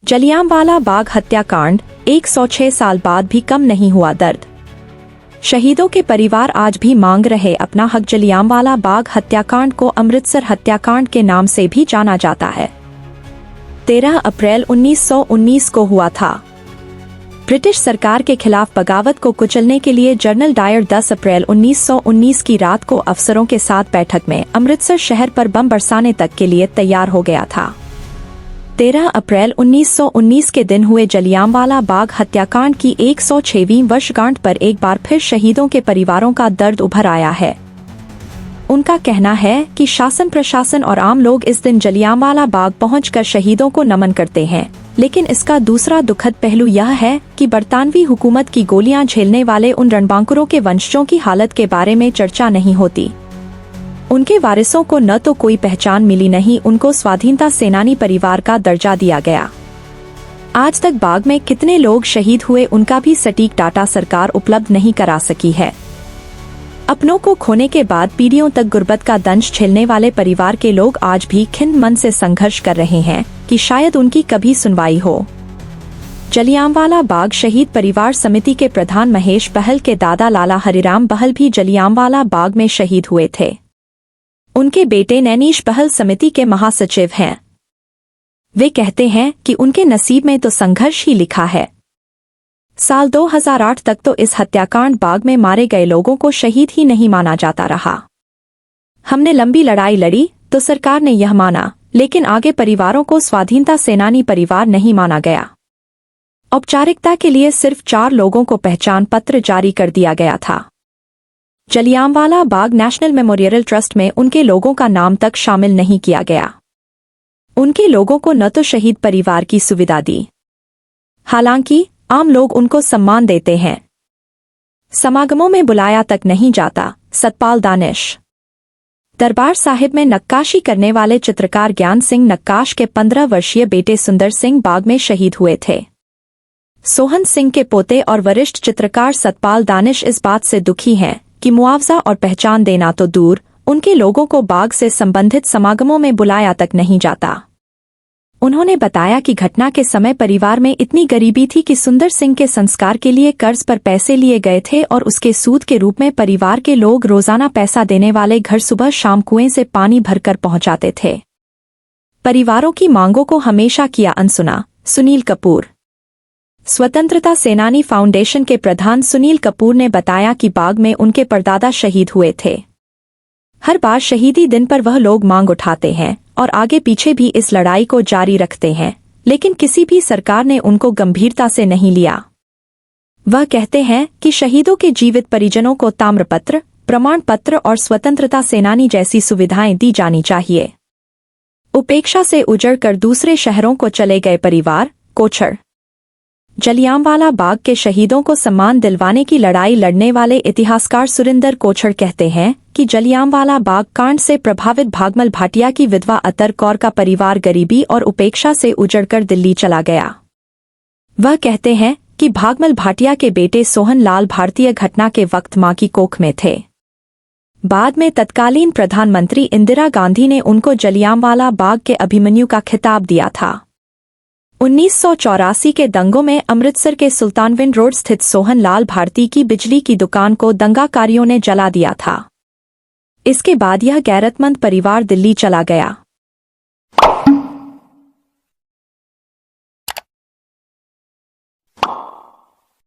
जलियांवाला बाग हत्याकांड 106 साल बाद भी कम नहीं हुआ दर्द। शहीदों के परिवार आज भी मांग रहे अपना हक। जलियांवाला बाग हत्याकांड को अमृतसर हत्याकांड के नाम से भी जाना जाता है। 13 अप्रैल 1919 को हुआ था। ब्रिटिश सरकार के खिलाफ बगावत को कुचलने के लिए जनरल डायर 10 अप्रैल 1919 की रात को अफसरों के साथ बैठक में अमृतसर शहर पर बम बरसाने तक के लिए तैयार हो गया था। 13 अप्रैल 1919 के दिन हुए जलियांवाला बाग हत्याकांड की 106वीं वर्षगांठ पर एक बार फिर शहीदों के परिवारों का दर्द उभर आया है। उनका कहना है कि शासन प्रशासन और आम लोग इस दिन जलियांवाला बाग पहुंचकर शहीदों को नमन करते हैं, लेकिन इसका दूसरा दुखद पहलू यह है कि बरतानवी हुकूमत की गोलियां झेलने वाले उन रणबांकुरों के वंशजों की हालत के बारे में चर्चा नहीं होती। उनके वारिसों को न तो कोई पहचान मिली, नहीं उनको स्वाधीनता सेनानी परिवार का दर्जा दिया गया। आज तक बाग में कितने लोग शहीद हुए उनका भी सटीक डाटा सरकार उपलब्ध नहीं करा सकी है। अपनों को खोने के बाद पीढ़ियों तक गुर्बत का दंश झेलने वाले परिवार के लोग आज भी खिन्न मन से संघर्ष कर रहे हैं कि शायद उनकी कभी सुनवाई हो। जलियांवाला बाग शहीद परिवार समिति के प्रधान महेश बहल के दादा लाला हरिराम बहल भी जलियांवाला बाग में शहीद हुए थे। उनके बेटे नैनीश बहल समिति के महासचिव हैं। वे कहते हैं कि उनके नसीब में तो संघर्ष ही लिखा है। साल 2008 तक तो इस हत्याकांड बाग में मारे गए लोगों को शहीद ही नहीं माना जाता रहा। हमने लंबी लड़ाई लड़ी तो सरकार ने यह माना, लेकिन आगे परिवारों को स्वाधीनता सेनानी परिवार नहीं माना गया। औपचारिकता के लिए सिर्फ 4 लोगों को पहचान पत्र जारी कर दिया गया था। Jallianwala Bagh national memorial trust में उनके लोगों का नाम तक शामिल नहीं किया गया। उनके लोगों को न तो शहीद परिवार की सुविधा दी, हालांकि आम लोग उनको सम्मान देते हैं। समागमों में बुलाया तक नहीं जाता। सतपाल दानिश। दरबार साहिब में नक्काशी करने वाले चित्रकार ज्ञान सिंह नक्काश के 15 वर्षीय बेटे सुंदर सिंह बाग में शहीद हुए थे। सोहन सिंह के पोते और वरिष्ठ चित्रकार सतपाल दानिश इस बात से दुखी हैं कि मुआवजा और पहचान देना तो दूर, उनके लोगों को बाग से संबंधित समागमों में बुलाया तक नहीं जाता। उन्होंने बताया कि घटना के समय परिवार में इतनी गरीबी थी कि सुंदर सिंह के संस्कार के लिए कर्ज पर पैसे लिए गए थे और उसके सूद के रूप में परिवार के लोग रोजाना पैसा देने वाले घर सुबह शाम कुएं से पानी भरकर पहुंचाते थे। परिवारों की मांगों को हमेशा किया अनसुना। सुनील कपूर। स्वतंत्रता सेनानी फाउंडेशन के प्रधान सुनील कपूर ने बताया कि बाग में उनके परदादा शहीद हुए थे। हर बार शहीदी दिन पर वह लोग मांग उठाते हैं और आगे पीछे भी इस लड़ाई को जारी रखते हैं, लेकिन किसी भी सरकार ने उनको गंभीरता से नहीं लिया। वह कहते हैं कि शहीदों के जीवित परिजनों को ताम्रपत्र, प्रमाण पत्र और स्वतंत्रता सेनानी जैसी सुविधाएं दी जानी चाहिए। उपेक्षा से उजड़कर दूसरे शहरों को चले गए परिवार। कोछड़। जलियांवाला बाग के शहीदों को सम्मान दिलवाने की लड़ाई लड़ने वाले इतिहासकार सुरिंदर कोछड़ कहते हैं कि जलियांवाला बाग कांड से प्रभावित भागमल भाटिया की विधवा अतर कौर का परिवार गरीबी और उपेक्षा से उजड़कर दिल्ली चला गया। वह कहते हैं कि भागमल भाटिया के बेटे सोहन लाल भारतीय घटना के वक्त मां की कोख में थे। बाद में तत्कालीन प्रधानमंत्री इंदिरा गांधी ने उनको जलियांवाला बाग के अभिमन्यु का खिताब दिया था। 1984 के दंगों में अमृतसर के सुल्तानविंड रोड स्थित सोहन लाल भारती की बिजली की दुकान को दंगाकारियों ने जला दिया था। इसके बाद यह गैरतमंद परिवार दिल्ली चला गया।